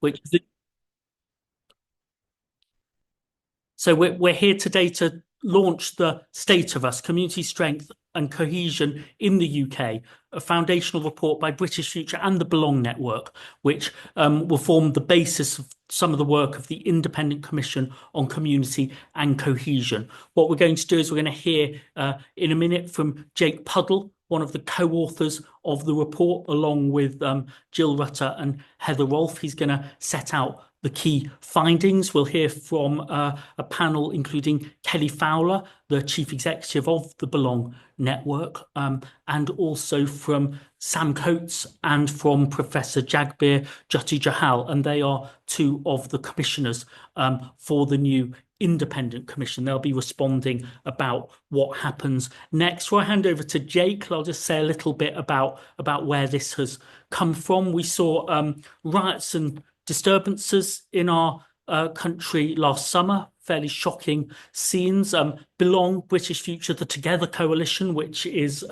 which is so we're here today to launch the State of Us, Community Strength and Cohesion in the UK, a foundational report by British Future and the Belong Network, which will form the basis of some of the work of the Independent Commission on Community and Cohesion. What we're going to do is we're going to hear in a minute from Jake Puddle, one of the co-authors of the report, along with Jill Rutter and Heather Rolfe. He's going to set out the key findings. We'll hear from a panel including Kelly Fowler, the chief executive of the Belong Network, and also from Sam Coates and from Professor Jagbir, Jhutti-Johal, and they are two of the commissioners for the new independent commission. They'll be responding about what happens next. Before I hand over to Jake, I'll just say a little bit about where this has come from. We saw riots and disturbances in our country last summer, fairly shocking scenes. Belong, British Future, the Together Coalition, which is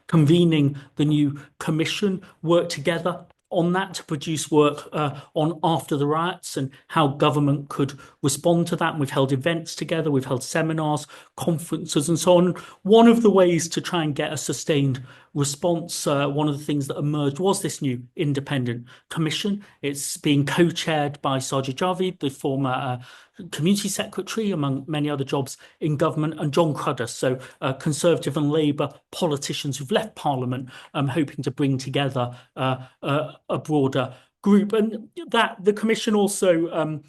convening the new commission, worked together on that to produce work on after the riots and how government could respond to that. And we've held events together, we've held seminars, conferences and so on. One of the ways to try and get a sustained response, one of the things that emerged was this new independent commission. It's being co-chaired by Sajid, Javid, the former community secretary, among many other jobs in government, and John Cruddas, so Conservative and Labour politicians who've left Parliament, hoping to bring together a broader group. And that the Commission also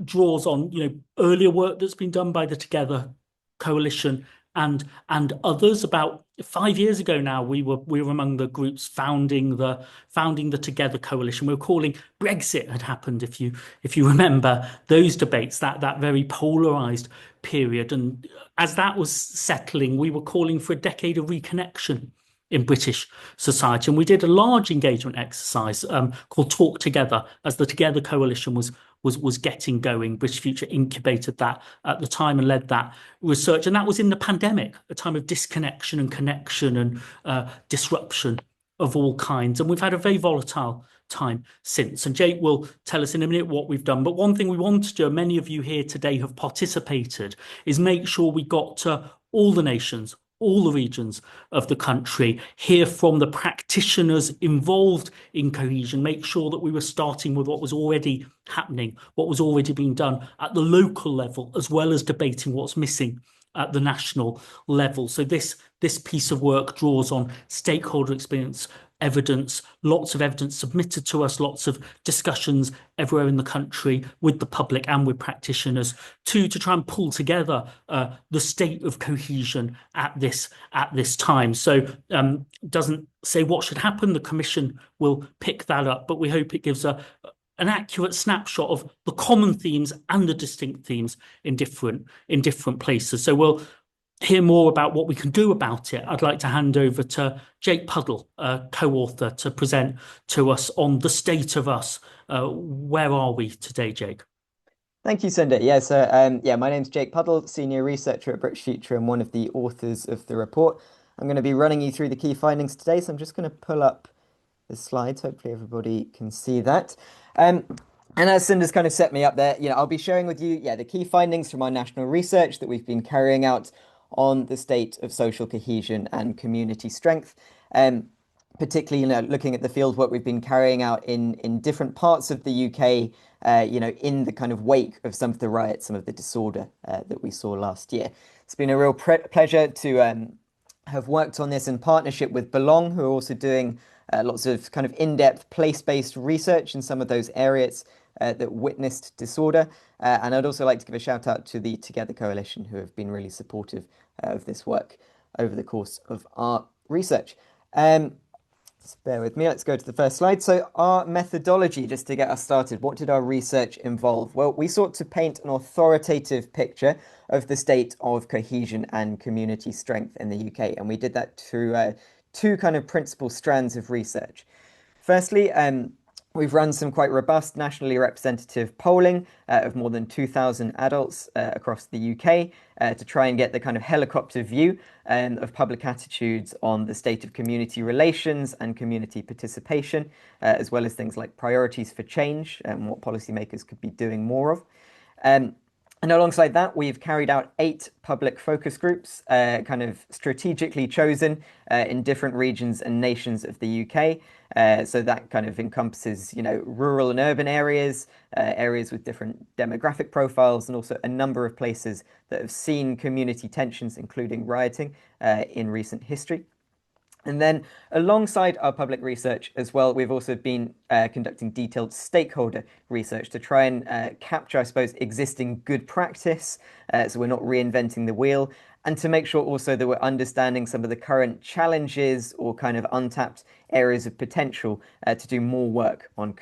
draws on earlier work that's been done by the Together Coalition and others. About 5 years ago now, we were among the groups founding the Together Coalition. We were calling Brexit had happened, if you remember those debates, that very polarised period. And as that was settling, we were calling for a decade of reconnection in British society. And we did a large engagement exercise called Talk Together as the Together Coalition was getting going. British Future incubated that at the time and led that research. And that was in the pandemic, a time of disconnection and connection and disruption of all kinds. And we've had a very volatile time since. And Jake will tell us in a minute what we've done. But one thing we want to do, and many of you here today have participated, is make sure we got to all the nations, all the regions of the country, hear from the practitioners involved in cohesion, make sure that we were starting with what was already happening, what was already being done at the local level, as well as debating what's missing at the national level. So this piece of work draws on stakeholder experience, evidence, lots of evidence submitted to us, lots of discussions everywhere in the country with the public and with practitioners to try and pull together the state of cohesion at this time. So doesn't say what should happen. The Commission will pick that up, but we hope it gives an accurate snapshot of the common themes and the distinct themes in different places. So we'll hear more about what we can do about it. I'd like to hand over to Jake Puddle, co-author, to present to us on the State of Us. Where are we today, Jake? Thank you, Sunder. My name's Jake Puddle, senior researcher at British Future and one of the authors of the report. I'm going to be running you through the key findings today, so I'm just going to pull up the slides. Hopefully everybody can see that. And as Sunder's kind of set me up there, I'll be sharing with you, the key findings from our national research that we've been carrying out on the state of social cohesion and community strength, particularly, looking at the fieldwork we've been carrying out in different parts of the UK, in the kind of wake of some of the riots, some of the disorder that we saw last year. It's been a real pleasure to have worked on this in partnership with Belong, who are also doing lots of kind of in-depth place-based research in some of those areas that witnessed disorder. And I'd also like to give a shout out to the Together Coalition, who have been really supportive of this work over the course of our research. Just bear with me, let's go to the first slide. So our methodology, just to get us started, what did our research involve? Well, we sought to paint an authoritative picture of the state of cohesion and community strength in the UK. And we did that through two kind of principal strands of research. Firstly, We've run some quite robust nationally representative polling of more than 2,000 adults across the UK to try and get the kind of helicopter view of public attitudes on the state of community relations and community participation, as well as things like priorities for change and what policymakers could be doing more of. And alongside that, we've carried out 8 public focus groups, kind of strategically chosen in different regions and nations of the UK. So that kind of encompasses, rural and urban areas, areas with different demographic profiles, and also a number of places that have seen community tensions, including rioting, in recent history. And then alongside our public research as well, we've also been conducting detailed stakeholder research to try and capture, I suppose, existing good practice, so we're not reinventing the wheel, and to make sure also that we're understanding some of the current challenges or kind of untapped areas of potential to do more work on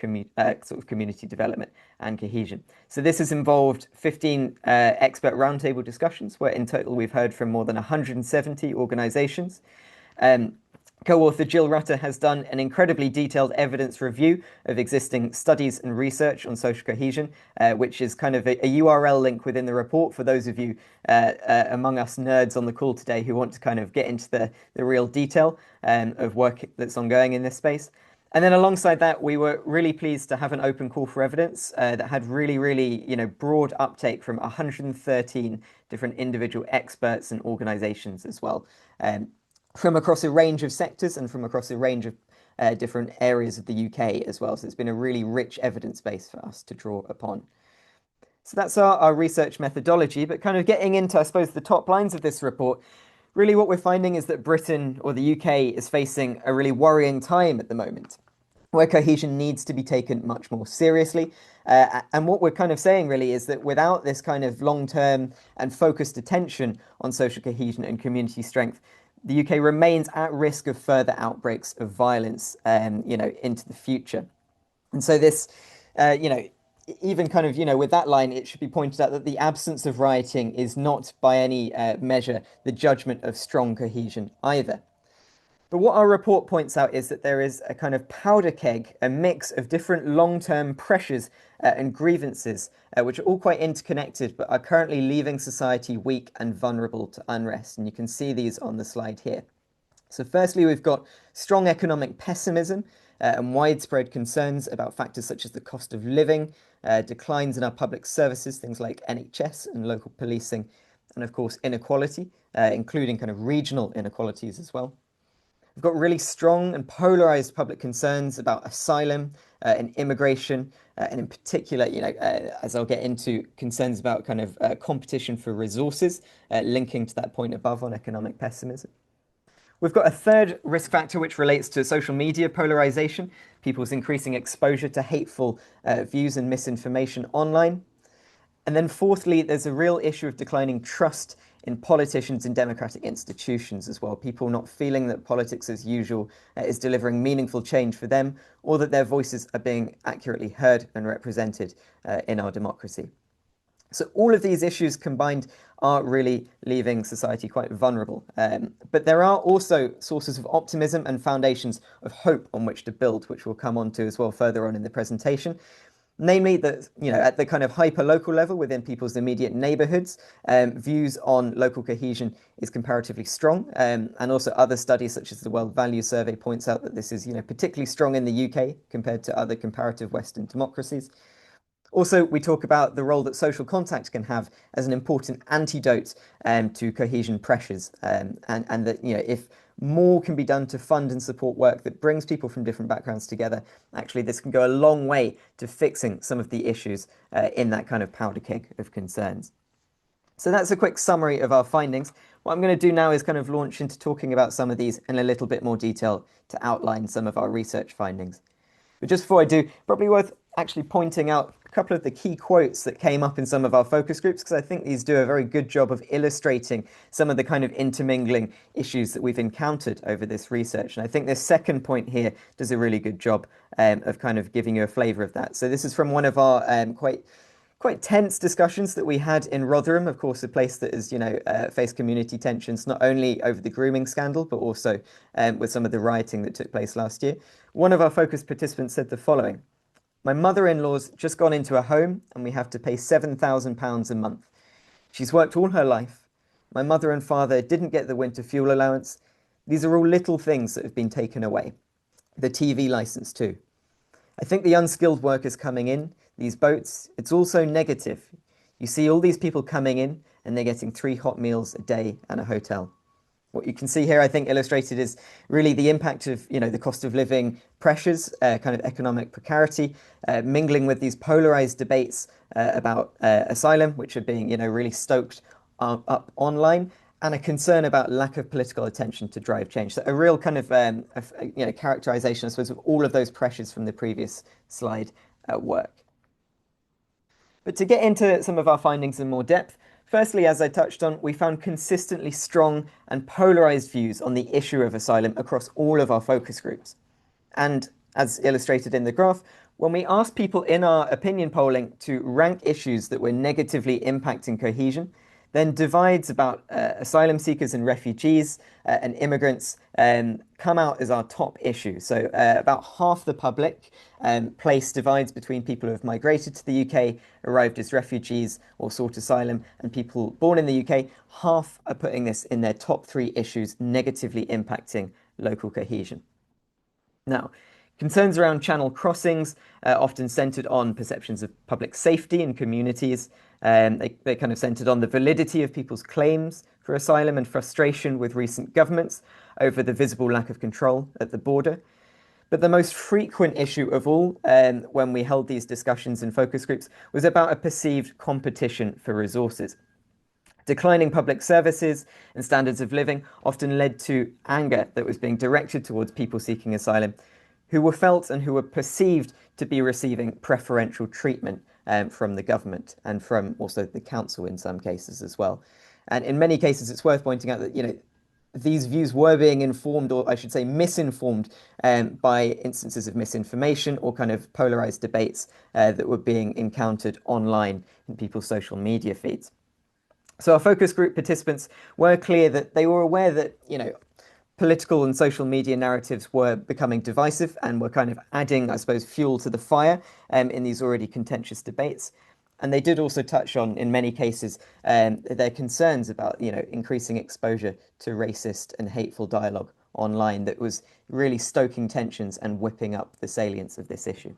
sort of community development and cohesion. So this has involved 15 expert roundtable discussions, where in total we've heard from more than 170 organisations. Co-author Jill Rutter has done an incredibly detailed evidence review of existing studies and research on social cohesion, which is kind of a URL link within the report for those of you among us nerds on the call today who want to kind of get into the real detail of work that's ongoing in this space. And then alongside that, we were really pleased to have an open call for evidence that had really, broad uptake from 113 different individual experts and organisations as well. From across a range of sectors and from across a range of different areas of the UK as well. So it's been a really rich evidence base for us to draw upon. So that's our research methodology, but kind of getting into, I suppose, the top lines of this report, really what we're finding is that Britain or the UK is facing a really worrying time at the moment, where cohesion needs to be taken much more seriously. And what we're kind of saying really is that without this kind of long-term and focused attention on social cohesion and community strength, the UK remains at risk of further outbreaks of violence, into the future. And so this, even kind of, with that line, it should be pointed out that the absence of rioting is not by any measure the judgment of strong cohesion either. But what our report points out is that there is a kind of powder keg, a mix of different long-term pressures and grievances, which are all quite interconnected, but are currently leaving society weak and vulnerable to unrest. And you can see these on the slide here. So firstly, we've got strong economic pessimism and widespread concerns about factors such as the cost of living, declines in our public services, things like NHS and local policing, and of course, inequality, including kind of regional inequalities as well. We've got really strong and polarized public concerns about asylum and immigration, and in particular, as I'll get into, concerns about kind of competition for resources, linking to that point above on economic pessimism. We've got a third risk factor which relates to social media polarization, people's increasing exposure to hateful views and misinformation online. And then fourthly, there's a real issue of declining trust in politicians and democratic institutions as well. People not feeling that politics as usual is delivering meaningful change for them, or that their voices are being accurately heard and represented in our democracy. So all of these issues combined are really leaving society quite vulnerable. But there are also sources of optimism and foundations of hope on which to build, which we'll come on to as well further on in the presentation. Namely that, at the kind of hyper-local level within people's immediate neighbourhoods, views on local cohesion is comparatively strong. And also other studies such as the World Values Survey points out that this is, particularly strong in the UK compared to other comparative Western democracies. Also, we talk about the role that social contact can have as an important antidote to cohesion pressures, and that, if more can be done to fund and support work that brings people from different backgrounds together, actually this can go a long way to fixing some of the issues in that kind of powder keg of concerns. So that's a quick summary of our findings. What I'm going to do now is kind of launch into talking about some of these in a little bit more detail to outline some of our research findings. But just before I do, probably worth actually pointing out a couple of the key quotes that came up in some of our focus groups, because I think these do a very good job of illustrating some of the kind of intermingling issues that we've encountered over this research. And I think this second point here does a really good job of kind of giving you a flavour of that. So this is from one of our quite tense discussions that we had in Rotherham, of course, a place that has, faced community tensions, not only over the grooming scandal, but also with some of the rioting that took place last year. One of our focus participants said the following: My mother-in-law's just gone into a home and we have to pay £7,000 a month. She's worked all her life. My mother and father didn't get the winter fuel allowance. These are all little things that have been taken away. The TV license too. I think the unskilled workers coming in, these boats, it's also negative. You see all these people coming in and they're getting 3 hot meals a day and a hotel. What you can see here, I think, illustrated is really the impact of, the cost of living pressures, kind of economic precarity, mingling with these polarized debates about asylum, which are being, really stoked up online, and a concern about lack of political attention to drive change. So a real kind of, characterization, I suppose, of all of those pressures from the previous slide at work. But to get into some of our findings in more depth, firstly, as I touched on, we found consistently strong and polarized views on the issue of asylum across all of our focus groups. And as illustrated in the graph, when we asked people in our opinion polling to rank issues that were negatively impacting cohesion, then divides about asylum seekers and refugees and immigrants come out as our top issue. So about half the public place divides between people who have migrated to the UK, arrived as refugees or sought asylum, and people born in the UK. Half are putting this in their top 3 issues negatively impacting local cohesion. Now, concerns around channel crossings often centred on perceptions of public safety in communities. They kind of centred on the validity of people's claims for asylum and frustration with recent governments over the visible lack of control at the border. But the most frequent issue of all, when we held these discussions in focus groups, was about a perceived competition for resources. Declining public services and standards of living often led to anger that was being directed towards people seeking asylum, who were felt and who were perceived to be receiving preferential treatment from the government and from also the council in some cases as well. And in many cases, it's worth pointing out that, these views were being informed, or I should say misinformed, by instances of misinformation or kind of polarized debates that were being encountered online in people's social media feeds. So our focus group participants were clear that they were aware that, political and social media narratives were becoming divisive and were kind of adding, I suppose, fuel to the fire in these already contentious debates. And they did also touch on, in many cases, their concerns about, increasing exposure to racist and hateful dialogue online that was really stoking tensions and whipping up the salience of this issue.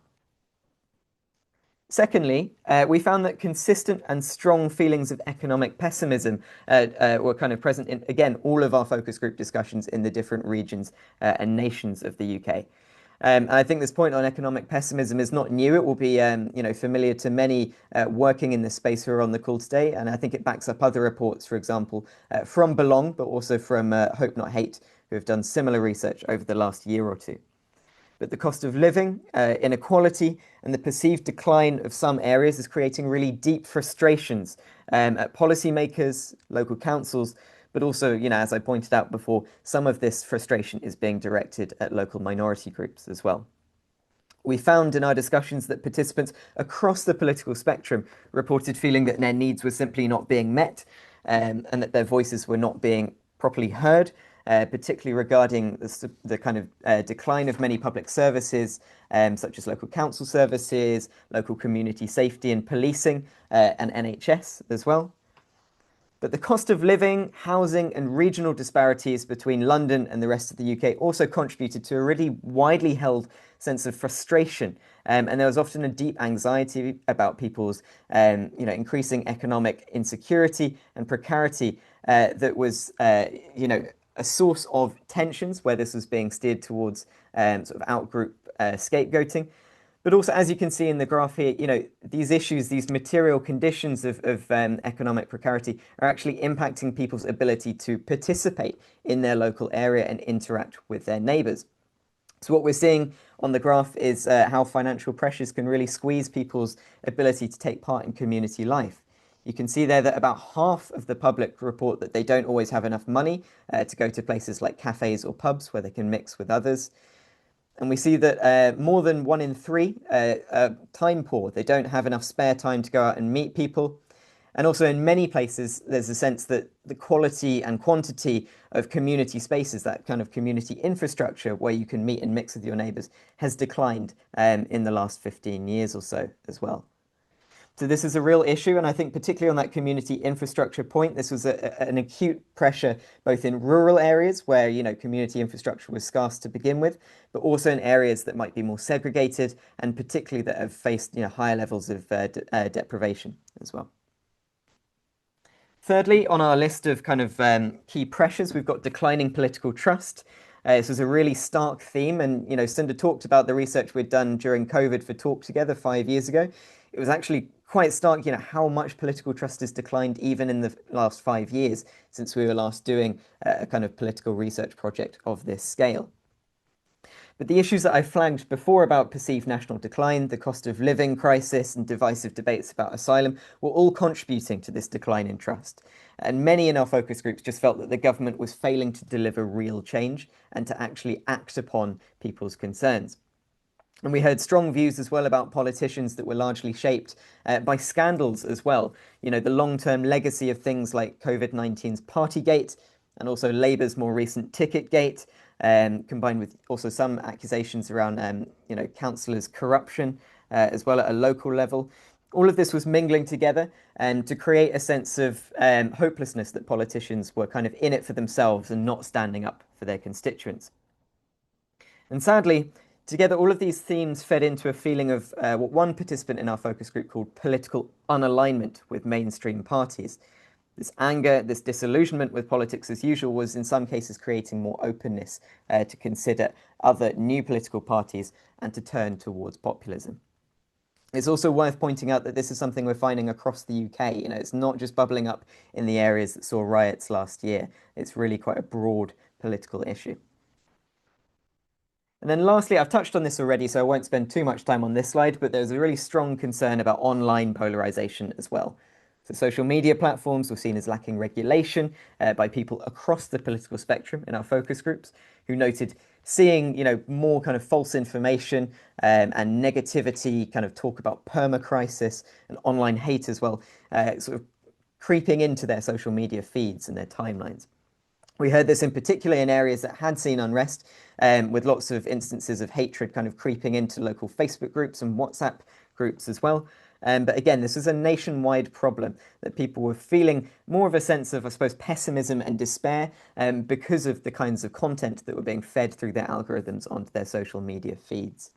Secondly, we found that consistent and strong feelings of economic pessimism were kind of present in, again, all of our focus group discussions in the different regions and nations of the UK. And I think this point on economic pessimism is not new. It will be, familiar to many working in this space who are on the call today. And I think it backs up other reports, for example, from Belong, but also from Hope Not Hate, who have done similar research over the last year or two. But the cost of living, inequality, and the perceived decline of some areas is creating really deep frustrations at policymakers, local councils, but also, as I pointed out before, some of this frustration is being directed at local minority groups as well. We found in our discussions that participants across the political spectrum reported feeling that their needs were simply not being met and that their voices were not being properly heard. Particularly regarding the kind of decline of many public services, such as local council services, local community safety and policing, and NHS as well. But the cost of living, housing, and regional disparities between London and the rest of the UK also contributed to a really widely held sense of frustration. And there was often a deep anxiety about people's, increasing economic insecurity and precarity that was, a source of tensions where this was being steered towards sort of out-group scapegoating. But also, as you can see in the graph here, these issues, these material conditions of economic precarity are actually impacting people's ability to participate in their local area and interact with their neighbours. So what we're seeing on the graph is how financial pressures can really squeeze people's ability to take part in community life. You can see there that about half of the public report that they don't always have enough money to go to places like cafes or pubs where they can mix with others. And we see that more than 1 in 3 are time poor. They don't have enough spare time to go out and meet people. And also in many places, there's a sense that the quality and quantity of community spaces, that kind of community infrastructure where you can meet and mix with your neighbours, has declined in the last 15 years or so as well. So this is a real issue, and I think particularly on that community infrastructure point, this was an acute pressure both in rural areas where, you know, community infrastructure was scarce to begin with, but also in areas that might be more segregated and particularly that have faced, you know, higher levels of deprivation as well. Thirdly, on our list of kind of key pressures, we've got declining political trust. This was a really stark theme, and you know, Cinder talked about the research we'd done during COVID for Talk Together 5 years ago. It was actually quite stark, you know, how much political trust has declined even in the last 5 years since we were last doing a kind of political research project of this scale. But the issues that I flagged before about perceived national decline, the cost of living crisis, and divisive debates about asylum were all contributing to this decline in trust. And many in our focus groups just felt that the government was failing to deliver real change and to actually act upon people's concerns. And we heard strong views as well about politicians that were largely shaped by scandals as well. You know, the long-term legacy of things like COVID-19's Partygate and also Labour's more recent Ticketgate, combined with also some accusations around, you know, councillors' corruption as well at a local level. All of this was mingling together to create a sense of hopelessness that politicians were kind of in it for themselves and not standing up for their constituents. And sadly, together, all of these themes fed into a feeling of what one participant in our focus group called political unalignment with mainstream parties. This anger, this disillusionment with politics as usual was in some cases creating more openness to consider other new political parties and to turn towards populism. It's also worth pointing out that this is something we're finding across the UK. You know, it's not just bubbling up in the areas that saw riots last year. It's really quite a broad political issue. And then lastly, I've touched on this already, so I won't spend too much time on this slide, but there's a really strong concern about online polarisation as well. So social media platforms were seen as lacking regulation by people across the political spectrum in our focus groups, who noted seeing, you know, more kind of false information and negativity, kind of talk about perma-crisis and online hate as well, sort of creeping into their social media feeds and their timelines. We heard this in particular in areas that had seen unrest, with lots of instances of hatred kind of creeping into local Facebook groups and WhatsApp groups as well. But again, this was a nationwide problem that people were feeling more of a sense of, I suppose, pessimism and despair because of the kinds of content that were being fed through their algorithms onto their social media feeds.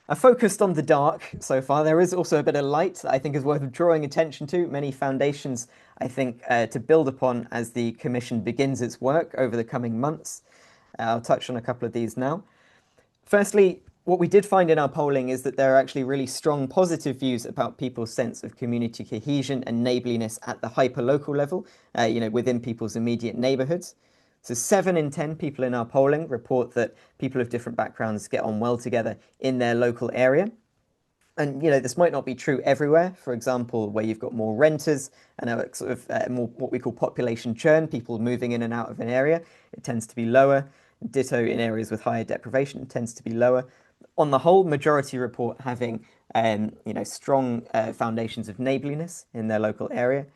I focused on the dark so far. There is also a bit of light that I think is worth drawing attention to. Many foundations, I think, to build upon as the Commission begins its work over the coming months. I'll touch on a couple of these now. Firstly, what we did find in our polling is that there are actually really strong positive views about people's sense of community cohesion and neighbourliness at the hyper-local level, you know, within people's immediate neighbourhoods. So 7 in 10 people in our polling report that people of different backgrounds get on well together in their local area. And, you know, this might not be true everywhere. For example, where you've got more renters and a sort of more what we call population churn, people moving in and out of an area, it tends to be lower. Ditto in areas with higher deprivation, it tends to be lower. On the whole, majority report having, you know, strong foundations of neighbourliness in their local area.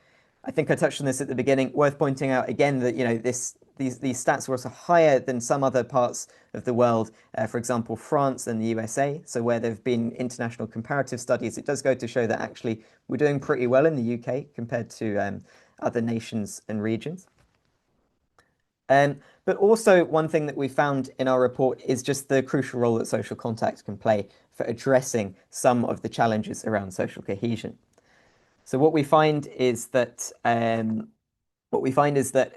I think I touched on this at the beginning. Worth pointing out again that, you know, these stats were also higher than some other parts of the world, for example, France and the USA. So where there have been international comparative studies, it does go to show that actually we're doing pretty well in the UK compared to other nations and regions. But also one thing that we found in our report is just the crucial role that social contact can play for addressing some of the challenges around social cohesion. So what we find is that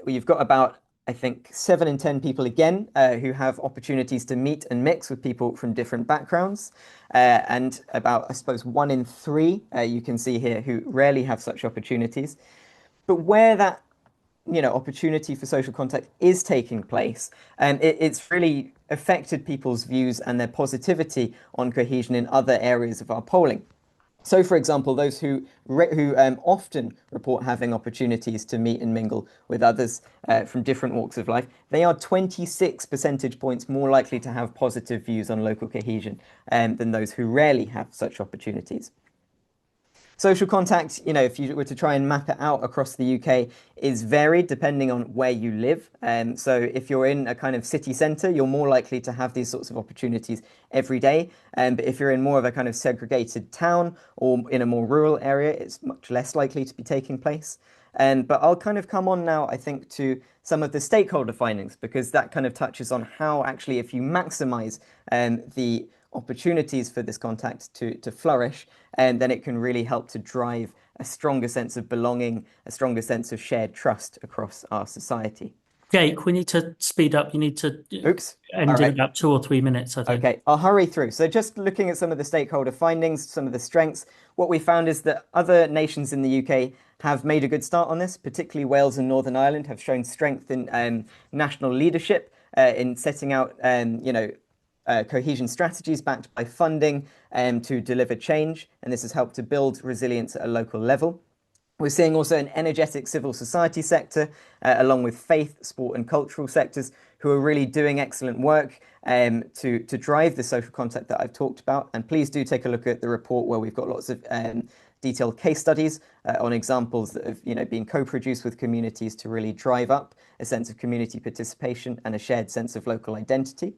we've got about, I think, 7 in 10 people again who have opportunities to meet and mix with people from different backgrounds, and about, I suppose, 1 in 3 you can see here who rarely have such opportunities. But where that, you know, opportunity for social contact is taking place, it's really affected people's views and their positivity on cohesion in other areas of our polling. So, for example, those who often report having opportunities to meet and mingle with others from different walks of life, they are 26 percentage points more likely to have positive views on local cohesion than those who rarely have such opportunities. Social contact, if you were to try and map it out across the UK, is varied depending on where you live. So if you're in a kind of city centre, you're more likely to have these sorts of opportunities every day. But if you're in more of a kind of segregated town or in a more rural area, it's much less likely to be taking place. But I'll kind of come on now, I think, to some of the stakeholder findings, because that kind of touches on how actually, if you maximize the opportunities for this contact to flourish, and then it can really help to drive a stronger sense of belonging, a stronger sense of shared trust across our society. Jake, we need to speed up. You need to Oops. All end in right. about 2 or 3 minutes, I think. Okay, I'll hurry through. So just looking at some of the stakeholder findings, some of the strengths, what we found is that other nations in the UK have made a good start on this, particularly Wales and Northern Ireland have shown strength in national leadership in setting out, cohesion strategies backed by funding to deliver change. And this has helped to build resilience at a local level. We're seeing also an energetic civil society sector, along with faith, sport, and cultural sectors, who are really doing excellent work to drive the social contact that I've talked about. And please do take a look at the report where we've got lots of detailed case studies on examples that have been co-produced with communities to really drive up a sense of community participation and a shared sense of local identity.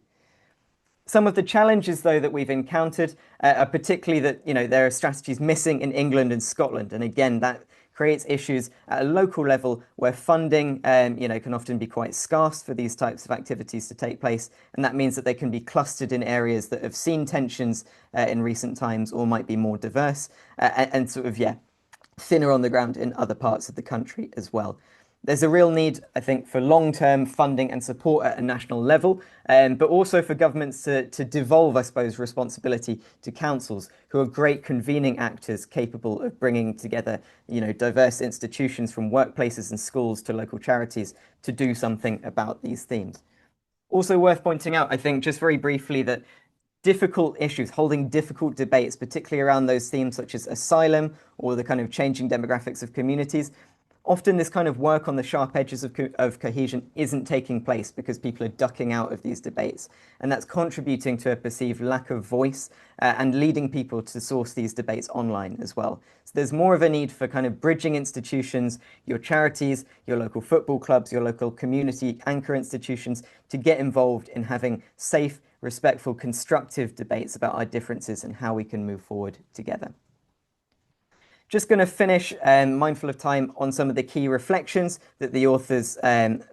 Some of the challenges, though, that we've encountered are particularly that, there are strategies missing in England and Scotland. And again, that creates issues at a local level where funding, can often be quite scarce for these types of activities to take place. And that means that they can be clustered in areas that have seen tensions in recent times or might be more diverse and sort of, thinner on the ground in other parts of the country as well. There's a real need, I think, for long-term funding and support at a national level, but also for governments to devolve, I suppose, responsibility to councils, who are great convening actors capable of bringing together, diverse institutions from workplaces and schools to local charities to do something about these themes. Also worth pointing out, I think, just very briefly, that difficult issues, holding difficult debates, particularly around those themes such as asylum or the kind of changing demographics of communities, often this kind of work on the sharp edges of cohesion isn't taking place because people are ducking out of these debates. And that's contributing to a perceived lack of voice and leading people to source these debates online as well. So there's more of a need for kind of bridging institutions, your charities, your local football clubs, your local community anchor institutions to get involved in having safe, respectful, constructive debates about our differences and how we can move forward together. Just going to finish, mindful of time, on some of the key reflections that the authors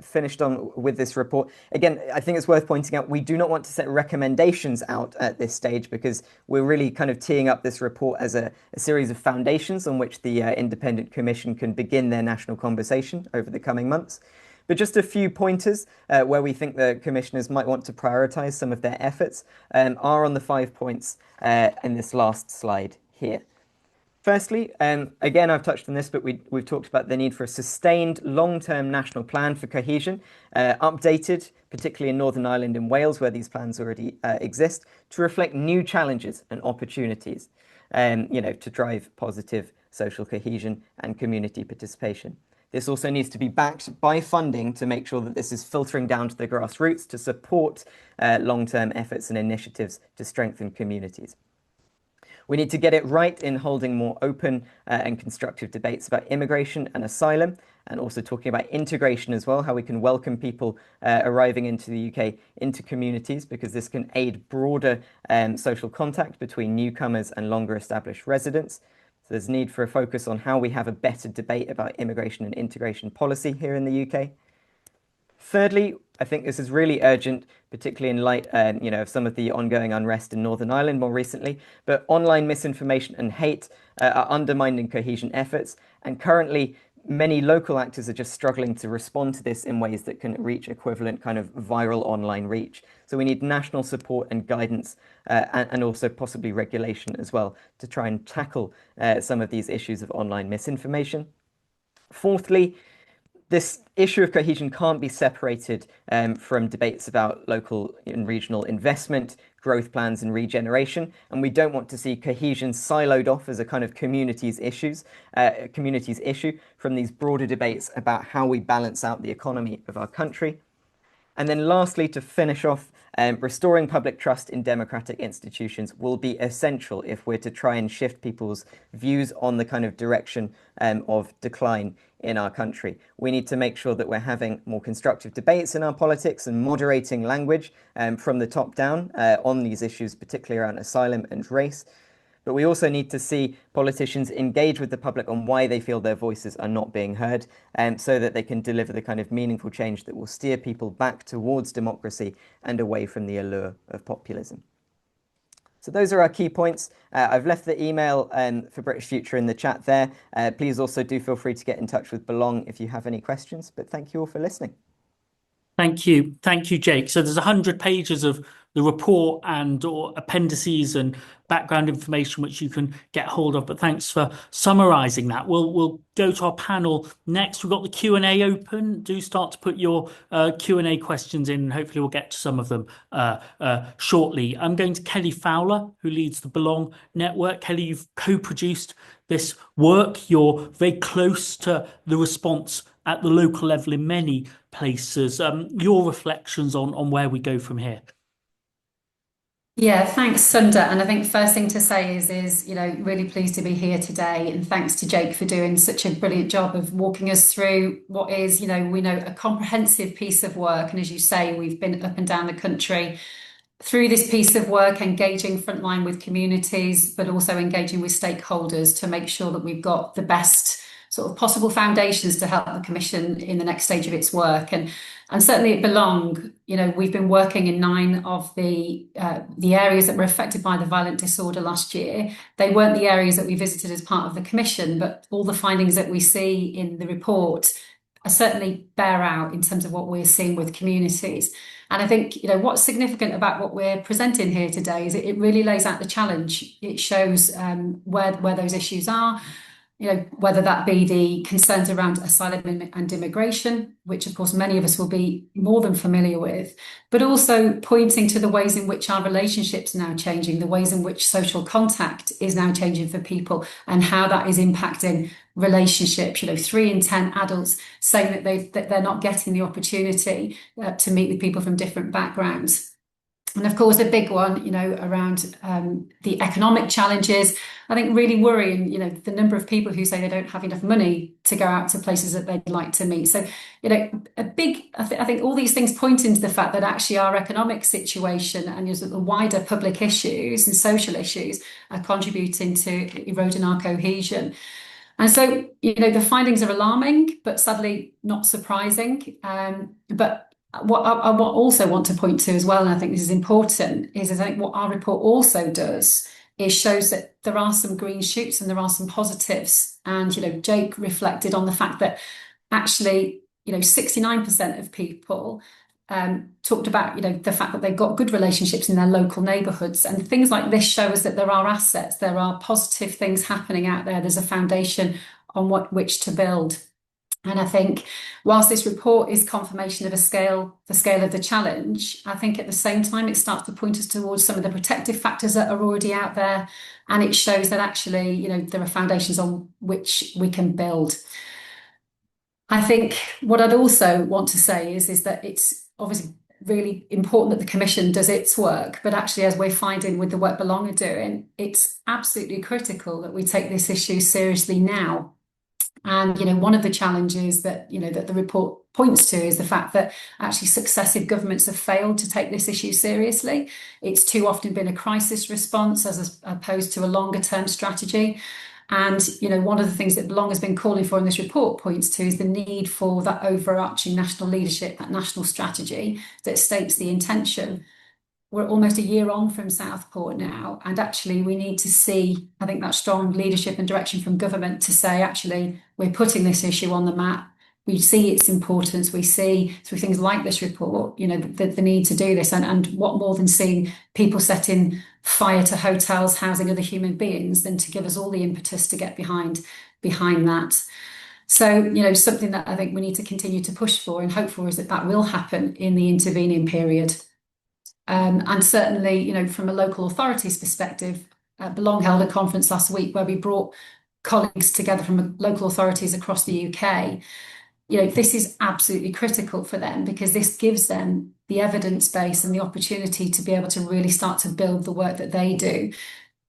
finished on with this report. Again, I think it's worth pointing out we do not want to set recommendations out at this stage because we're really kind of teeing up this report as a series of foundations on which the independent commission can begin their national conversation over the coming months. But just a few pointers where we think the commissioners might want to prioritise some of their efforts are on the 5 points in this last slide here. Firstly, again, I've touched on this, but we've talked about the need for a sustained long-term national plan for cohesion, updated, particularly in Northern Ireland and Wales, where these plans already exist, to reflect new challenges and opportunities, to drive positive social cohesion and community participation. This also needs to be backed by funding to make sure that this is filtering down to the grassroots to support long-term efforts and initiatives to strengthen communities. We need to get it right in holding more open and constructive debates about immigration and asylum, and also talking about integration as well, how we can welcome people arriving into the UK into communities, because this can aid broader social contact between newcomers and longer established residents. So there's need for a focus on how we have a better debate about immigration and integration policy here in the UK. Thirdly, I think this is really urgent, particularly in light, of some of the ongoing unrest in Northern Ireland more recently. But online misinformation and hate are undermining cohesion efforts, and currently many local actors are just struggling to respond to this in ways that can reach equivalent kind of viral online reach. So we need national support and guidance, and also possibly regulation as well, to try and tackle some of these issues of online misinformation. Fourthly, this issue of cohesion can't be separated from debates about local and regional investment, growth plans and regeneration. And we don't want to see cohesion siloed off as a kind of communities issue from these broader debates about how we balance out the economy of our country. And then lastly, to finish off, restoring public trust in democratic institutions will be essential if we're to try and shift people's views on the kind of direction of decline in our country. We need to make sure that we're having more constructive debates in our politics and moderating language from the top down on these issues, particularly around asylum and race. But we also need to see politicians engage with the public on why they feel their voices are not being heard, so that they can deliver the kind of meaningful change that will steer people back towards democracy and away from the allure of populism. So those are our key points. I've left the email for British Future in the chat there. Please also do feel free to get in touch with Belong if you have any questions. But thank you all for listening. Thank you, Jake. So there's 100 pages of the report and or appendices and background information which you can get hold of. But thanks for summarising that. We'll go to our panel next. We've got the Q&A open. Do start to put your Q&A questions in, and hopefully we'll get to some of them shortly. I'm going to Kelly Fowler, who leads the Belong Network. Kelly, you've co-produced this work. You're very close to the response at the local level in many places. Your reflections on where we go from here. Yeah, thanks, Sunda. And I think first thing to say is really pleased to be here today, and thanks to Jake for doing such a brilliant job of walking us through what is, we know a comprehensive piece of work. And as you say, we've been up and down the country through this piece of work, engaging frontline with communities, but also engaging with stakeholders to make sure that we've got the best sort of possible foundations to help the Commission in the next stage of its work. And certainly at Belong, we've been working in 9 of the areas that were affected by the violent disorder last year. They weren't the areas that we visited as part of the Commission, but all the findings that we see in the report certainly bear out in terms of what we're seeing with communities. And I think, what's significant about what we're presenting here today is it really lays out the challenge. It shows where those issues are, whether that be the concerns around asylum and immigration, which of course many of us will be more than familiar with, but also pointing to the ways in which our relationships are now changing, the ways in which social contact is now changing for people, and how that is impacting relationships. 3 in 10 adults saying that they're not getting the opportunity to meet with people from different backgrounds. And of course, a big one, around the economic challenges, I think really worrying, the number of people who say they don't have enough money to go out to places that they'd like to meet. So, I think all these things point into the fact that actually our economic situation and the wider public issues and social issues are contributing to eroding our cohesion. And so, the findings are alarming, but sadly not surprising. But what I also want to point to as well, and I think this is important, is I think what our report also does is shows that there are some green shoots and there are some positives. And, Jake reflected on the fact that actually, 69% of people talked about, the fact that they've got good relationships in their local neighbourhoods. And things like this show us that there are assets, there are positive things happening out there. There's a foundation on which to build. And I think whilst this report is confirmation of the scale of the challenge, I think at the same time it starts to point us towards some of the protective factors that are already out there. And it shows that actually, there are foundations on which we can build. I think what I'd also want to say is that it's obviously really important that the Commission does its work, but actually, as we're finding with the work Belong are doing, it's absolutely critical that we take this issue seriously now. And, one of the challenges that, that the report points to is the fact that actually successive governments have failed to take this issue seriously. It's too often been a crisis response as opposed to a longer term strategy. And, one of the things that Belong has been calling for in this report points to is the need for that overarching national leadership, that national strategy that states the intention. We're almost a year on from Southport now, and actually we need to see, I think, that strong leadership and direction from government to say, actually, we're putting this issue on the map. We see its importance. We see through things like this report, the need to do this. And what more than seeing people setting fire to hotels, housing other human beings, than to give us all the impetus to get behind that. So, something that I think we need to continue to push for and hope for is that will happen in the intervening period. And certainly, from a local authorities perspective, Belong held a conference last week where we brought colleagues together from local authorities across the UK. this is absolutely critical for them, because this gives them the evidence base and the opportunity to be able to really start to build the work that they do.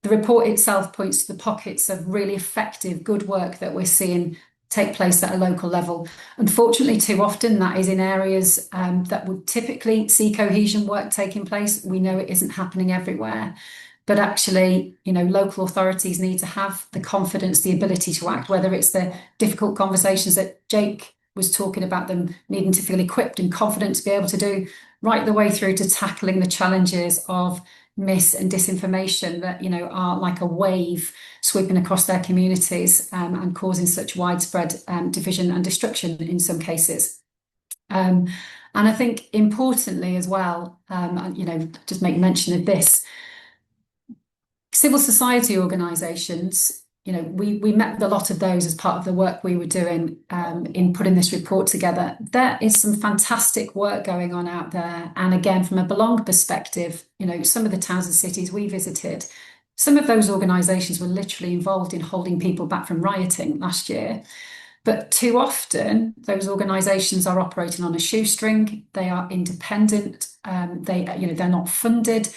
The report itself points to the pockets of really effective, good work that we're seeing take place at a local level. Unfortunately, too often that is in areas that would typically see cohesion work taking place. We know it isn't happening everywhere. But actually, local authorities need to have the confidence, the ability to act, whether it's the difficult conversations that Jake was talking about, them needing to feel equipped and confident to be able to do, right the way through to tackling the challenges of mis and disinformation that, are like a wave sweeping across their communities and causing such widespread division and destruction in some cases. And I think importantly as well, just make mention of this, civil society organisations, we met with a lot of those as part of the work we were doing in putting this report together. There is some fantastic work going on out there. And again, from a Belong perspective, some of the towns and cities we visited, some of those organisations were literally involved in holding people back from rioting last year. But too often, those organisations are operating on a shoestring. They are independent. They're not funded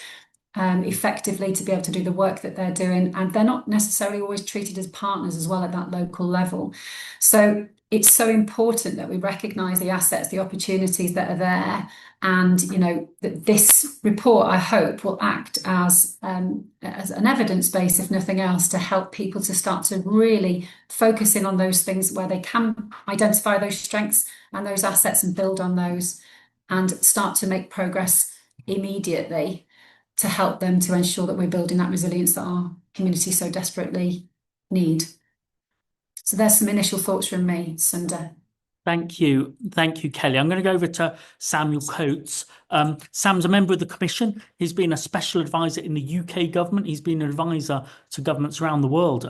effectively to be able to do the work that they're doing, and they're not necessarily always treated as partners as well at that local level. So it's so important that we recognise the assets, the opportunities that are there, and that this report, I hope, will act as an evidence base, if nothing else, to help people to start to really focus in on those things where they can identify those strengths and those assets and build on those, and start to make progress immediately to help them to ensure that we're building that resilience that our community so desperately need. So there's some initial thoughts from me, Sunda. Thank you, Kelly. I'm going to go over to Samuel Coates. Sam's a member of the Commission. He's been a special advisor in the UK government. He's been an advisor to governments around the world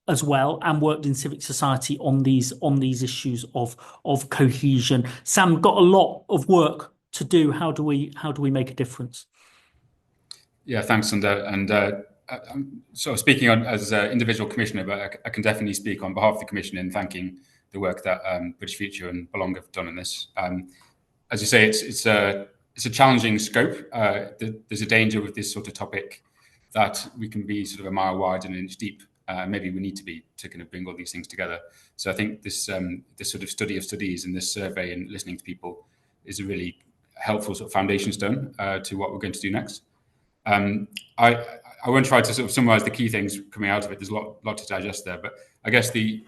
as well, and worked in civic society on these issues of cohesion. Sam, got a lot of work to do. How do we make a difference? Yeah, thanks, Sunda. And I'm sort of speaking as an individual commissioner, but I can definitely speak on behalf of the Commission in thanking the work that British Future and Belong have done on this. As you say, it's a challenging scope. There's a danger with this sort of topic that we can be sort of a mile wide and an inch deep. Maybe we need to be to kind of bring all these things together. So I think this sort of study of studies and this survey and listening to people is a really helpful sort of foundation stone to what we're going to do next. I won't try to sort of summarize the key things coming out of it. There's a lot to digest there, but I guess the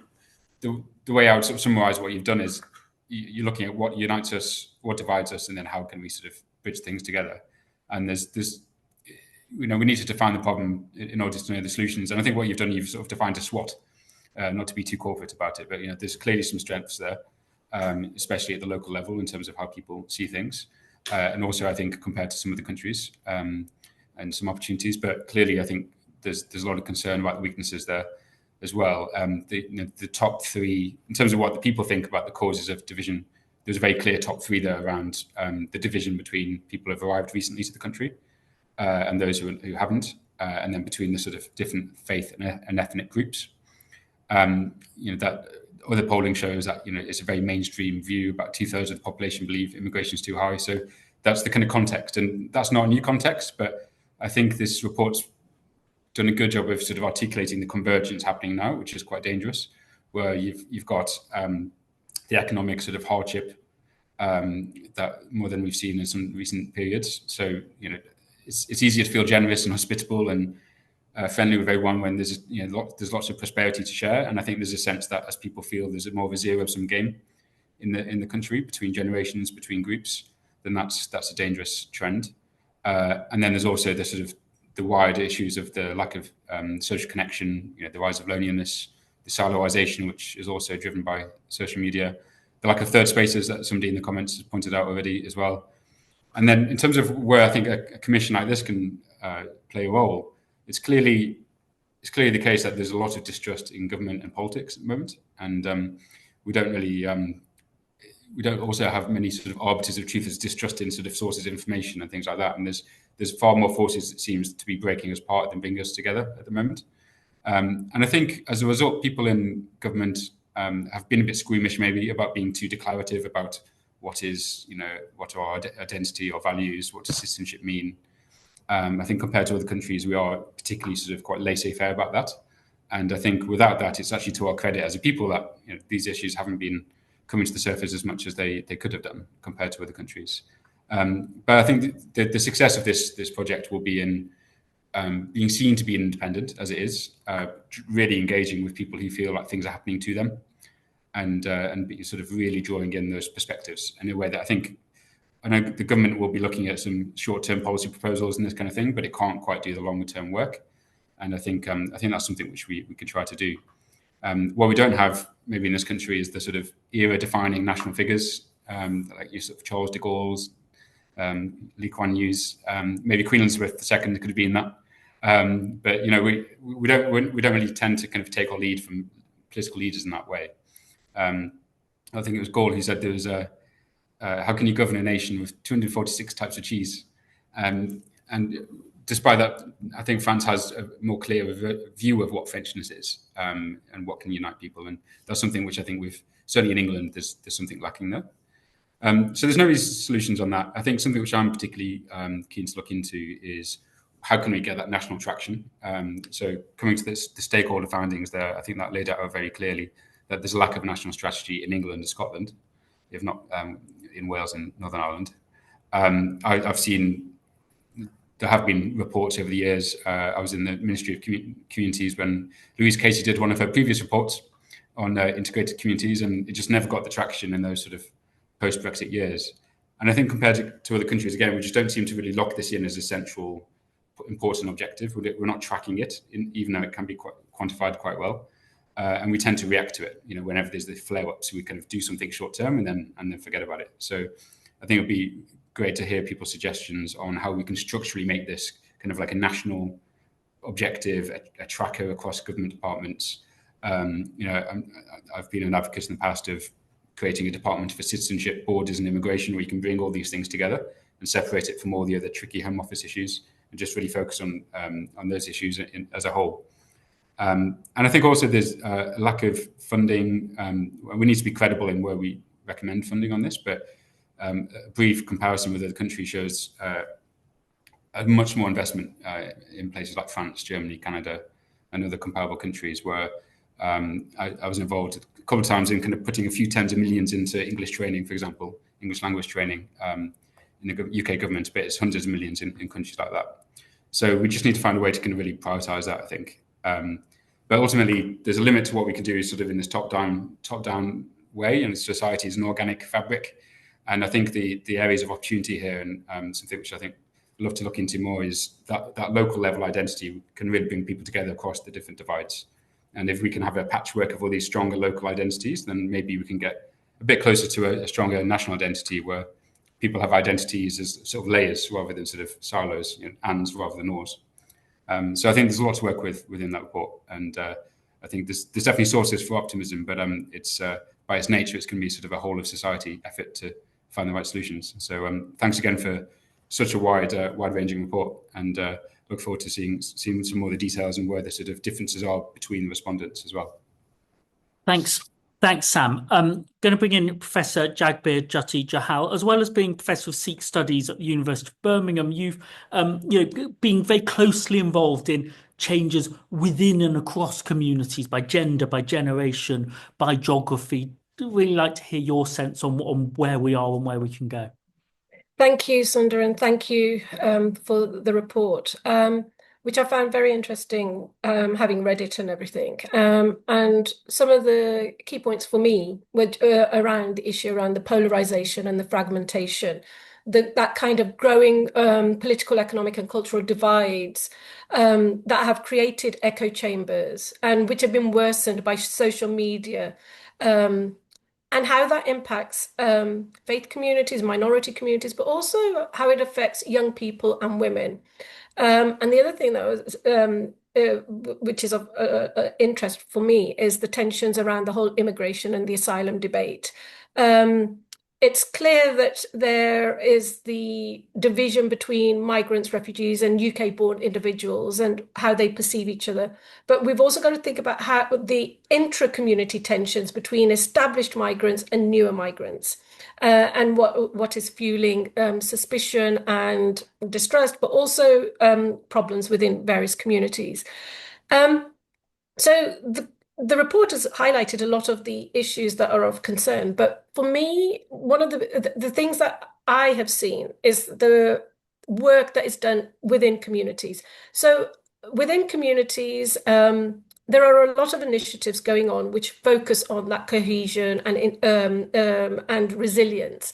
way I would sort of summarize what you've done is you're looking at what unites us, what divides us, and then how can we sort of bridge things together. And there's we need to define the problem in order to know the solutions. And I think what you've done, you've sort of defined a SWOT, not to be too corporate about it, but there's clearly some strengths there, especially at the local level in terms of how people see things, and also I think compared to some of the countries. And some opportunities, but clearly I think there's a lot of concern about the weaknesses there as well. The top three, in terms of what the people think about the causes of division, there's a very clear top three there around the division between people who have arrived recently to the country and those who haven't, and then between the sort of different faith and ethnic groups. That other polling shows that it's a very mainstream view. About 2/3 of the population believe immigration is too high. So that's the kind of context, and that's not a new context, but I think this report's done a good job of sort of articulating the convergence happening now, which is quite dangerous, where you've got the economic sort of hardship that more than we've seen in some recent periods. So it's easier to feel generous and hospitable and friendly with everyone when there's lots of prosperity to share. And I think there's a sense that as people feel there's more of a zero-sum game in the country between generations, between groups, then that's a dangerous trend. And then there's also the sort of the wider issues of the lack of social connection, the rise of loneliness, the siloization, which is also driven by social media, the lack of third spaces that somebody in the comments has pointed out already as well. And then in terms of where I think a commission like this can play a role, it's clearly the case that there's a lot of distrust in government and politics at the moment, and we don't really. We don't also have many sort of arbiters of truth as distrust in sort of sources of information and things like that. And there's far more forces that seems to be breaking us apart than bringing us together at the moment. And I think as a result, people in government have been a bit squeamish maybe about being too declarative about what are our identity or values, what does citizenship mean. I think compared to other countries, we are particularly sort of quite laissez-faire about that. And I think without that, it's actually to our credit as a people that these issues haven't been coming to the surface as much as they could have done compared to other countries. But I think the success of this project will be in being seen to be independent as it is, really engaging with people who feel like things are happening to them, and sort of really drawing in those perspectives in a way that I know the government will be looking at some short-term policy proposals and this kind of thing, but it can't quite do the longer-term work. And I think that's something which we could try to do. What we don't have maybe in this country is the sort of era-defining national figures, like you sort of Charles de Gaulle's, Lee Kuan Yew's, maybe Queen Elizabeth II could have been that. But we don't really tend to kind of take our lead from political leaders in that way. I think it was Gaulle who said there was how can you govern a nation with 246 types of cheese? And despite that, I think France has a more clear view of what Frenchness is, and what can unite people. And that's something which I think certainly in England, there's something lacking there. So there's no easy solutions on that. I think something which I'm particularly keen to look into is how can we get that national traction? So coming to the stakeholder findings there, I think that laid out very clearly that there's a lack of a national strategy in England and Scotland, if not in Wales and Northern Ireland. I've seen there have been reports over the years. I was in the Ministry of Communities when Louise Casey did one of her previous reports on integrated communities, and it just never got the traction in those sort of post-Brexit years. And I think compared to other countries, again, we just don't seem to really lock this in as a central important objective. We're not tracking it, even though it can be quantified quite well. And we tend to react to it, whenever there's the flare-ups, we kind of do something short-term and then forget about it. So I think it'd be great to hear people's suggestions on how we can structurally make this kind of like a national objective, a tracker across government departments. I've been an advocate in the past of creating a department for citizenship, borders and immigration where you can bring all these things together and separate it from all the other tricky Home Office issues and just really focus on those issues as a whole. And I think also there's a lack of funding. We need to be credible in where we recommend funding on this, but a brief comparison with other countries shows a much more investment in places like France, Germany, Canada, and other comparable countries where I was involved a couple of times in kind of putting a few tens of millions into English training, for example, English language training in the UK government, but it's hundreds of millions in countries like that. So we just need to find a way to kind of really prioritise that, I think. But ultimately, there's a limit to what we can do sort of in this top-down way, and society is an organic fabric. And I think the areas of opportunity here, and something which I think I'd love to look into more, is that local level identity can really bring people together across the different divides. And if we can have a patchwork of all these stronger local identities, then maybe we can get a bit closer to a stronger national identity where people have identities as sort of layers rather than sort of silos, ands rather than ors. So I think there's a lot to work with within that report. And I think there's definitely sources for optimism, but it's by its nature, it's going to be sort of a whole of society effort to find the right solutions. So thanks again for such a wide-ranging report, and look forward to seeing some more of the details and where the sort of differences are between the respondents as well. Thanks, Sam. I'm going to bring in Professor Jagbir Jhutti-Johal, as well as being Professor of Sikh Studies at the University of Birmingham. You've been very closely involved in changes within and across communities by gender, by generation, by geography. I'd really like to hear your sense on where we are and where we can go. Thank you, Sundar, and thank you for the report, which I found very interesting, having read it and everything. And some of the key points for me were around the issue around the polarisation and the fragmentation, that kind of growing political, economic and cultural divides that have created echo chambers and which have been worsened by social media. And how that impacts faith communities, minority communities, but also how it affects young people and women. And the other thing that was, which is of interest for me, is the tensions around the whole immigration and the asylum debate. it's clear that there is the division between migrants, refugees, and UK-born individuals and how they perceive each other. But we've also got to think about how the intra-community tensions between established migrants and newer migrants, and what is fueling suspicion and distrust, but also problems within various communities. So the report has highlighted a lot of the issues that are of concern, but for me, one of the things that I have seen is the work that is done within communities. So within communities, there are a lot of initiatives going on which focus on that cohesion and resilience.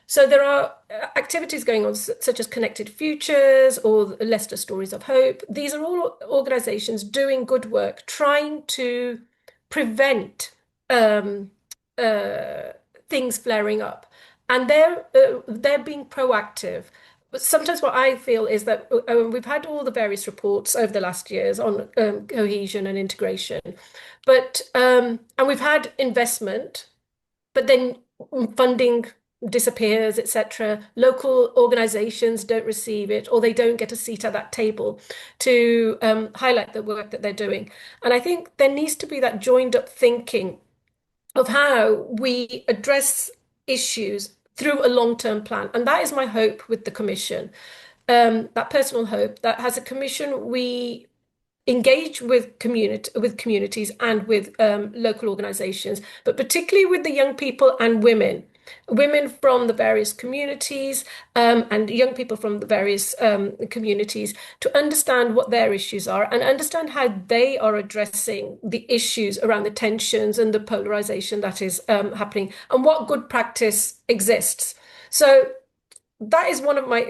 So there are activities going on such as Connected Futures or Leicester Stories of Hope. These are all organizations doing good work, trying to prevent things flaring up. And they're being proactive. But sometimes what I feel is that we've had all the various reports over the last years on cohesion and integration, but and we've had investment, but then funding disappears, etc. Local organizations don't receive it, or they don't get a seat at that table to highlight the work that they're doing. And I think there needs to be that joined up thinking of how we address issues through a long-term plan. And that is my hope with the Commission, that personal hope that as a Commission, we engage with communities and with local organizations, but particularly with the young people and women from the various communities and young people from the various communities, to understand what their issues are and understand how they are addressing the issues around the tensions and the polarization that is happening and what good practice exists. So that is one of my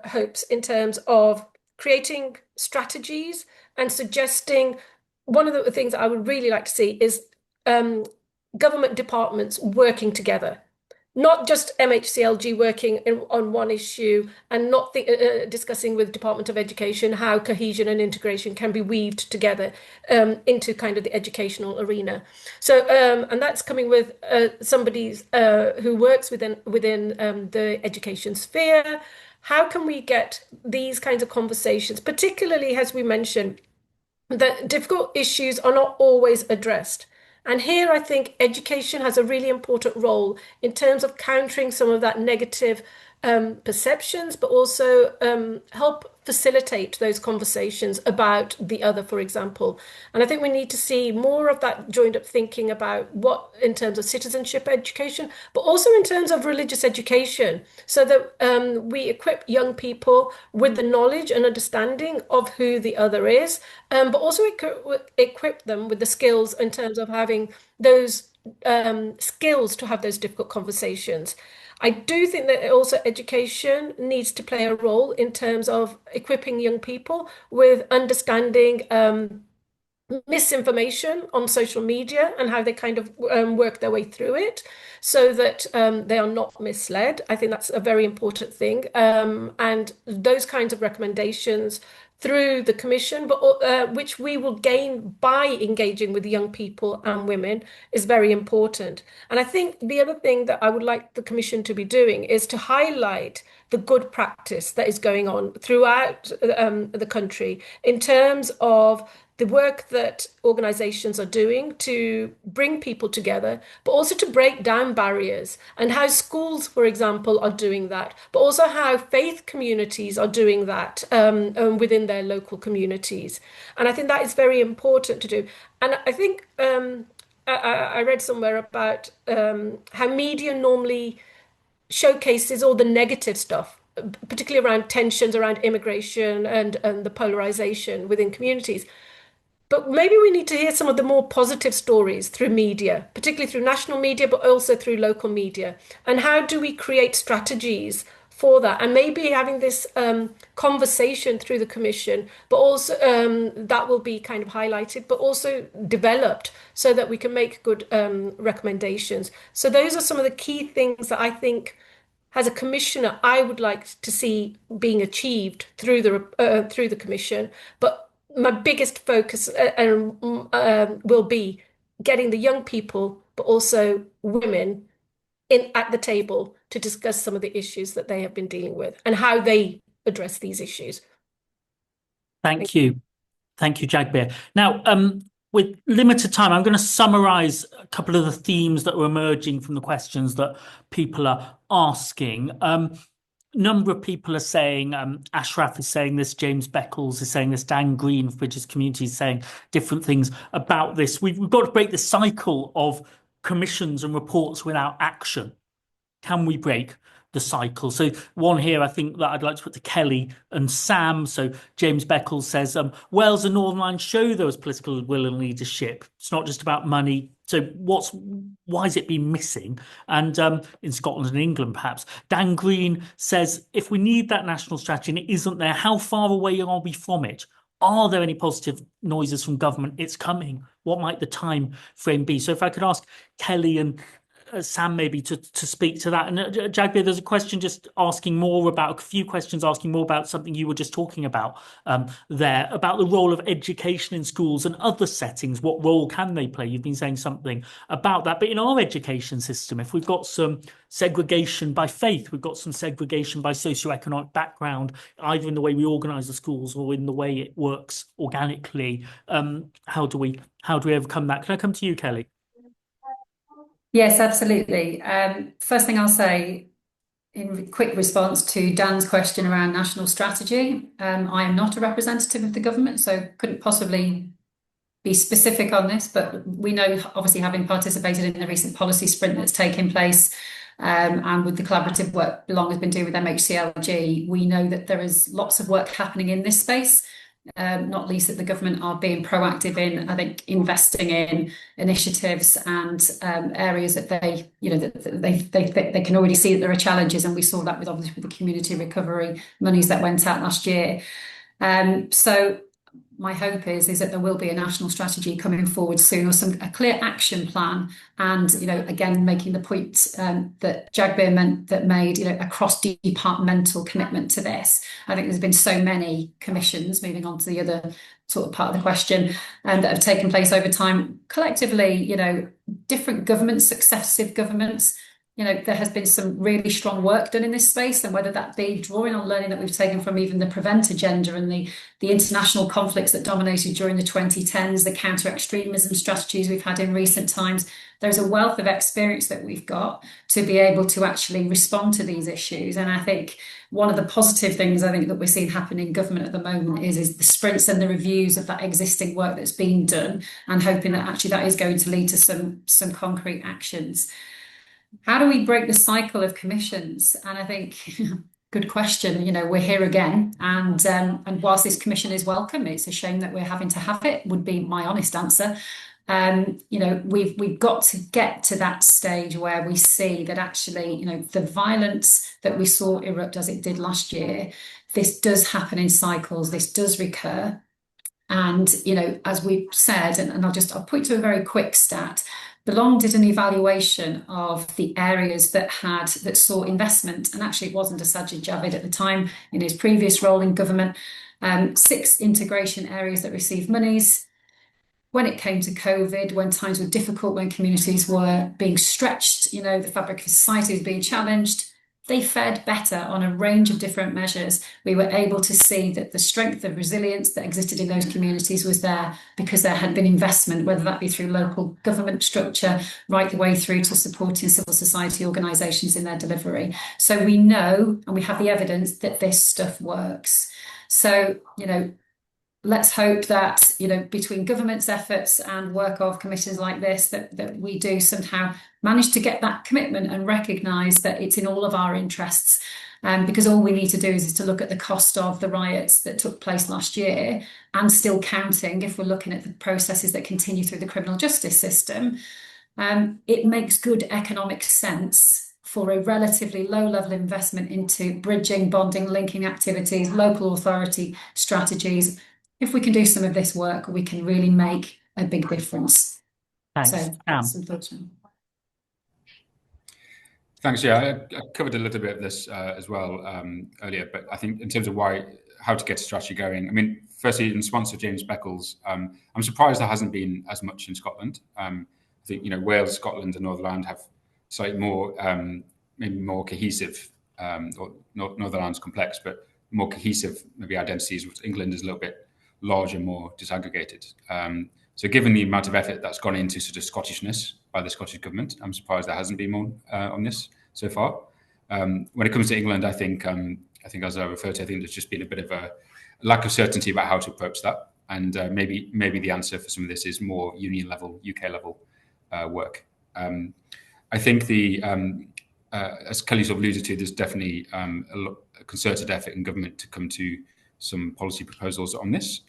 hopes in terms of creating strategies and suggesting. One of the things I would really like to see is government departments working together, not just MHCLG working on one issue and not discussing with Department of Education how cohesion and integration can be weaved together into kind of the educational arena. So, and that's coming with somebody who works within the education sphere. How can we get these kinds of conversations, particularly as we mentioned, that difficult issues are not always addressed? And here I think education has a really important role in terms of countering some of that negative perceptions, but also help facilitate those conversations about the other, for example. And I think we need to see more of that joined up thinking about what in terms of citizenship education, but also in terms of religious education, so that we equip young people with the knowledge and understanding of who the other is, but also equip them with the skills in terms of having those skills to have those difficult conversations. I do think that also education needs to play a role in terms of equipping young people with understanding misinformation on social media and how they kind of work their way through it so that they are not misled. I think that's a very important thing. And those kinds of recommendations through the Commission, but which we will gain by engaging with young people and women, is very important. And I think the other thing that I would like the Commission to be doing is to highlight the good practice that is going on throughout the country in terms of the work that organizations are doing to bring people together, but also to break down barriers, and how schools, for example, are doing that, but also how faith communities are doing that within their local communities. And I think that is very important to do. And I think I read somewhere about how media normally showcases all the negative stuff, particularly around tensions around immigration and the polarization within communities. But maybe we need to hear some of the more positive stories through media, particularly through national media, but also through local media. And how do we create strategies for that? And maybe having this conversation through the Commission, but also that will be kind of highlighted, but also developed so that we can make good recommendations. So those are some of the key things that I think, as a commissioner, I would like to see being achieved through the Commission. But my biggest focus will be getting the young people, but also women, at the table to discuss some of the issues that they have been dealing with and how they address these issues. Thank you. Thank you, Jagbir. Now, with limited time, I'm going to summarize a couple of the themes that were emerging from the questions that people are asking. Number of people are saying, Ashraf is saying this, James Beckles is saying this, Dan Green of British Community is saying different things about this. We've got to break the cycle of commissions and reports without action. Can we break the cycle? So one here, I think that I'd like to put to Kelly and Sam. So James Beckles says, Wales and Northern Ireland show there was political will and leadership. It's not just about money. So why has it been missing? And in Scotland and England, perhaps. Dan Green says, if we need that national strategy and it isn't there, how far away are we from it? Are there any positive noises from government? It's coming. What might the time frame be? So if I could ask Kelly and Sam maybe to speak to that. And Jagbir, there's a question just asking more about, a few questions asking more about something you were just talking about there, about the role of education in schools and other settings. What role can they play? You've been saying something about that. But in our education system, if we've got some segregation by faith, we've got some segregation by socioeconomic background, either in the way we organise the schools or in the way it works organically, how do we overcome that? Can I come to you, Kelly? Yes, absolutely. First thing I'll say in quick response to Dan's question around national strategy, I am not a representative of the government, so couldn't possibly be specific on this, but we know, obviously, having participated in the recent policy sprint that's taken place, and with the collaborative work Belong has been doing with MHCLG, we know that there is lots of work happening in this space. Not least that the government are being proactive in, I think, investing in initiatives and areas that they can already see that there are challenges, and we saw that with obviously with the community recovery monies that went out last year. So my hope is that there will be a national strategy coming forward soon, or a clear action plan, and again making the point that Jagbir made, a cross-departmental commitment to this. I think there's been so many commissions, moving on to the other sort of part of the question, that have taken place over time collectively. Different governments, successive governments. There has been some really strong work done in this space, and whether that be drawing on learning that we've taken from even the prevent agenda and the international conflicts that dominated during the 2010s, the counter-extremism strategies we've had in recent times, there's a wealth of experience that we've got to be able to actually respond to these issues. And I think one of the positive things that we're seeing happen in government at the moment is the sprints and the reviews of that existing work that's been done, and hoping that actually that is going to lead to some concrete actions. How do we break the cycle of commissions? And I think, good question. We're here again, and whilst this commission is welcome, it's a shame that we're having to have it, would be my honest answer. We've got to get to that stage where we see that actually, the violence that we saw erupt as it did last year, this does happen in cycles, this does recur. And, as we've said, and I'll point to a very quick stat. Belong did an evaluation of the areas that saw investment, and actually it wasn't a Sajid Javid at the time in his previous role in government. 6 integration areas that received monies. When it came to COVID, when times were difficult, when communities were being stretched, the fabric of society was being challenged, they fared better on a range of different measures. We were able to see that the strength of resilience that existed in those communities was there because there had been investment, whether that be through local government structure, right the way through to supporting civil society organisations in their delivery. So we know, and we have the evidence that this stuff works. So, let's hope that, between government's efforts and work of commissions like this, that we do somehow manage to get that commitment and recognise that it's in all of our interests. Because all we need to do is to look at the cost of the riots that took place last year, and still counting, if we're looking at the processes that continue through the criminal justice system. It makes good economic sense for a relatively low level investment into bridging, bonding, linking activities, local authority strategies. If we can do some of this work, we can really make a big difference. Thanks. So that's some thoughts. Thanks. Yeah, I covered a little bit of this as well earlier, but I think in terms of how to get a strategy going, firstly, in response to James Beckles, I'm surprised there hasn't been as much in Scotland. I think, Wales, Scotland and Northern Ireland have slightly more, maybe more cohesive, or Northern Ireland's complex, but more cohesive maybe identities. England is a little bit larger, more disaggregated. So given the amount of effort that's gone into sort of Scottishness by the Scottish government, I'm surprised there hasn't been more on this so far. When it comes to England, I think as I referred to, I think there's just been a bit of a lack of certainty about how to approach that. And maybe the answer for some of this is more union level, UK level work. I think as Kelly sort of alluded to, there's definitely a concerted effort in government to come to some policy proposals on this.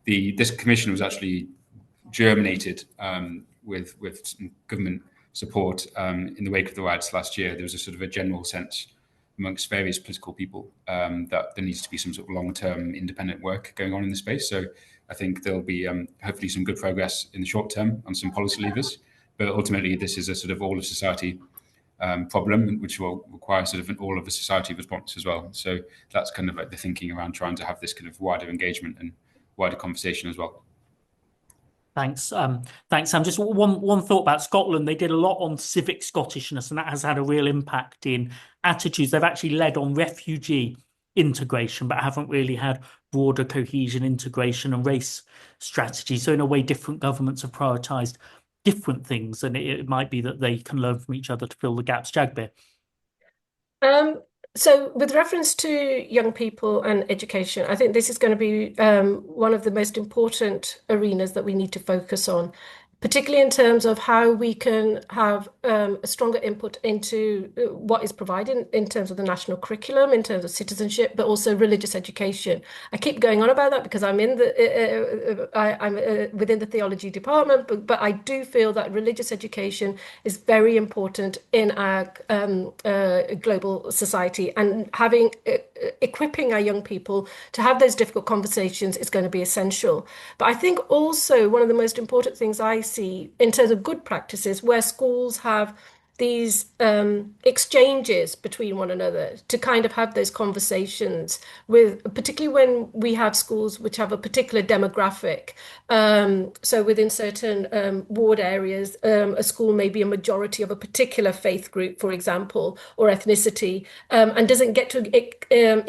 This commission was actually germinated with some government support in the wake of the riots last year. There was a sort of a general sense amongst various political people that there needs to be some sort of long-term independent work going on in the space. So I think there'll be hopefully some good progress in the short term on some policy levers, but ultimately this is a sort of all of society problem, which will require sort of an all of a society response as well. So that's kind of like the thinking around trying to have this kind of wider engagement and wider conversation as well. Thanks, Sam. Just one thought about Scotland. They did a lot on civic Scottishness, and that has had a real impact in attitudes. They've actually led on refugee integration, but haven't really had broader cohesion, integration, and race strategy. So in a way, different governments have prioritised different things, and it might be that they can learn from each other to fill the gaps. Jagbir. So with reference to young people and education, I think this is going to be one of the most important arenas that we need to focus on, particularly in terms of how we can have a stronger input into what is provided in terms of the national curriculum, in terms of citizenship, but also religious education. I keep going on about that because I'm in I'm within the theology department, but I do feel that religious education is very important in our global society, and equipping our young people to have those difficult conversations is going to be essential. But I think also one of the most important things I see in terms of good practices where schools have these exchanges between one another to kind of have those conversations with, particularly when we have schools which have a particular demographic. So within certain ward areas, a school may be a majority of a particular faith group, for example, or ethnicity, and doesn't get to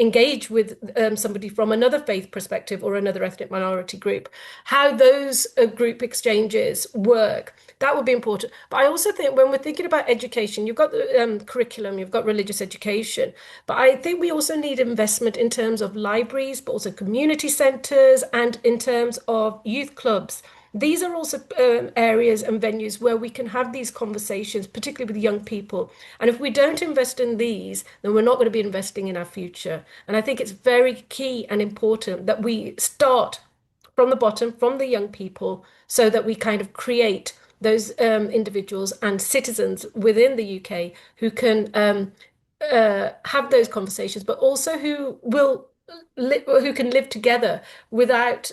engage with somebody from another faith perspective or another ethnic minority group. How those group exchanges work, that would be important. But I also think when we're thinking about education, you've got the curriculum, you've got religious education, but I think we also need investment in terms of libraries, but also community centres, and in terms of youth clubs. These are also areas and venues where we can have these conversations, particularly with young people. And if we don't invest in these, then we're not going to be investing in our future. And I think it's very key and important that we start from the bottom, from the young people, so that we kind of create those individuals and citizens within the UK who can have those conversations, but also who can live together without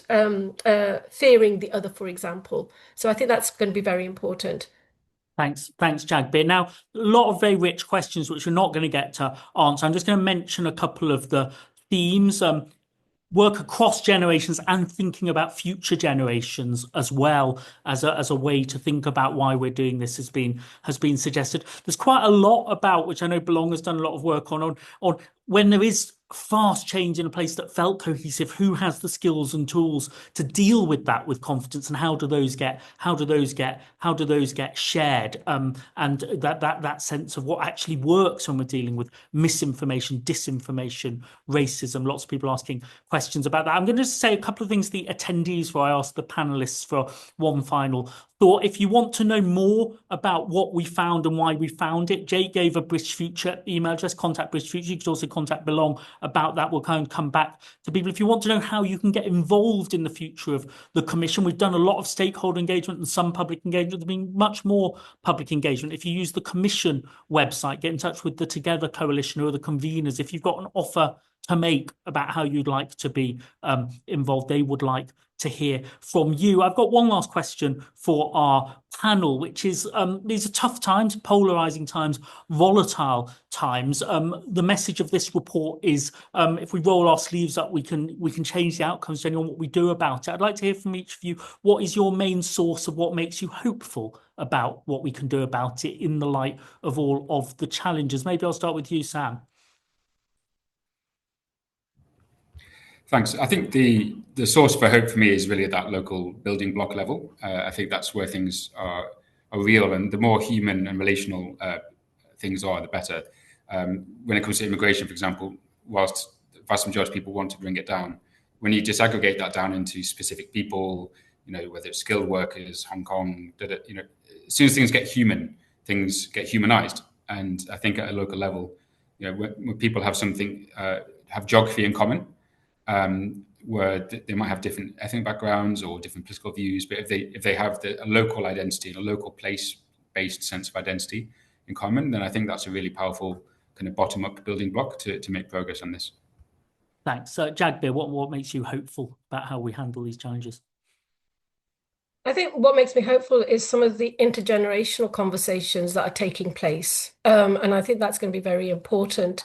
fearing the other, for example. So I think that's going to be very important. Thanks, Jagbir. Now, a lot of very rich questions which we're not going to get to answer. I'm just going to mention a couple of the themes. Work across generations and thinking about future generations as well as a way to think about why we're doing this has been suggested. There's quite a lot about, which I know Belong has done a lot of work on when there is fast change in a place that felt cohesive, who has the skills and tools to deal with that with confidence, and how do those get shared, and that sense of what actually works when we're dealing with misinformation, disinformation, racism. Lots of people asking questions about that. I'm going to say a couple of things to the attendees before I ask the panelists for one final thought. If you want to know more about what we found and why we found it, Jake gave a British Future email address, contact British Future. You could also contact Belong about that. We'll kind of come back to people. If you want to know how you can get involved in the future of the Commission, we've done a lot of stakeholder engagement and some public engagement. There's been much more public engagement. If you use the Commission website, get in touch with the Together Coalition or the conveners. If you've got an offer to make about how you'd like to be involved. They would like to hear from you. I've got one last question for our panel, which is these are tough times, polarizing times, volatile times. The message of this report is if we roll our sleeves up, we can change the outcomes depending on what we do about it. I'd like to hear from each of you, what is your main source of what makes you hopeful about what we can do about it in the light of all of the challenges? Maybe I'll start with you, Sam. Thanks. I think the source for hope for me is really at that local building block level. I think that's where things are real, and the more human and relational things are, the better. When it comes to immigration, for example, whilst the vast majority of people want to bring it down, when you disaggregate that down into specific people, whether it's skilled workers, Hong Kong, as soon as things get human, things get humanized. And I think at a local level, when people have something, have geography in common, where they might have different ethnic backgrounds or different political views, but if they have a local identity and a local place-based sense of identity in common, then I think that's a really powerful kind of bottom-up building block to make progress on this. Thanks. Jagbir, what makes you hopeful about how we handle these challenges? I think what makes me hopeful is some of the intergenerational conversations that are taking place. And I think that's going to be very important.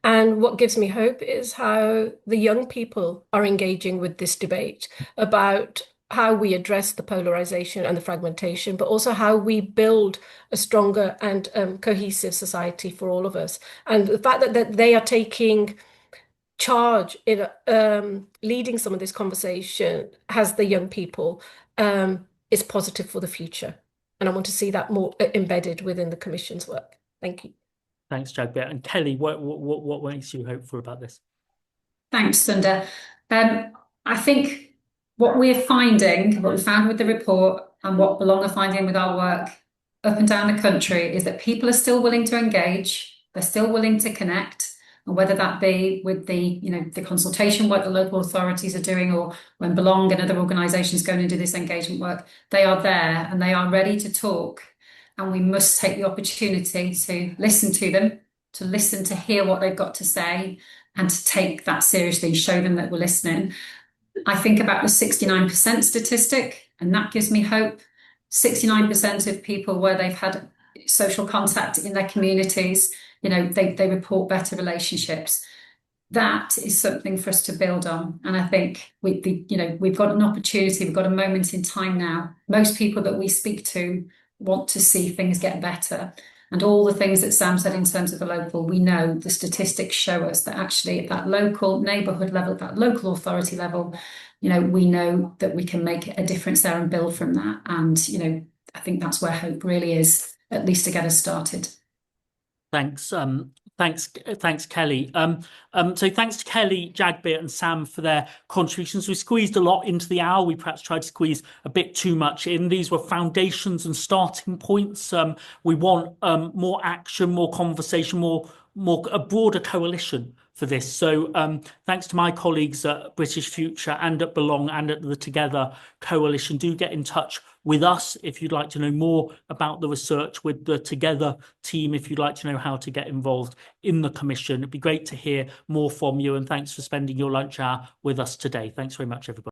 And what gives me hope is how the young people are engaging with this debate about how we address the polarization and the fragmentation, but also how we build a stronger and cohesive society for all of us. And the fact that they are taking charge in leading some of this conversation as the young people is positive for the future. And I want to see that more embedded within the Commission's work. Thank you. Thanks, Jagbir. And Kelly, what makes you hopeful about this? Thanks, Sunda. I think what we found with the report and what Belong are finding with our work up and down the country is that people are still willing to engage, they're still willing to connect, and whether that be with the consultation work the local authorities are doing, or when Belong and other organisations go and do this engagement work, they are there and they are ready to talk. And we must take the opportunity to listen to them, to listen to hear what they've got to say, and to take that seriously, show them that we're listening. I think about the 69% statistic, and that gives me hope. 69% of people where they've had social contact in their communities, they report better relationships. That is something for us to build on. And I think we've got an opportunity, we've got a moment in time now. Most people that we speak to want to see things get better. And all the things that Sam said in terms of the local, we know the statistics show us that actually at that local neighbourhood level, at that local authority level, we know that we can make a difference there and build from that. And, I think that's where hope really is, at least to get us started. Thanks. Thanks, Kelly. So thanks to Kelly, Jagbir and Sam for their contributions. We squeezed a lot into the hour. We perhaps tried to squeeze a bit too much in. These were foundations and starting points. We want more action, more conversation, a broader coalition for this. So thanks to my colleagues at British Future and at Belong and at the Together Coalition. Do get in touch with us if you'd like to know more about the research, with the Together team if you'd like to know how to get involved in the Commission. It'd be great to hear more from you, and thanks for spending your lunch hour with us today. Thanks very much, everybody.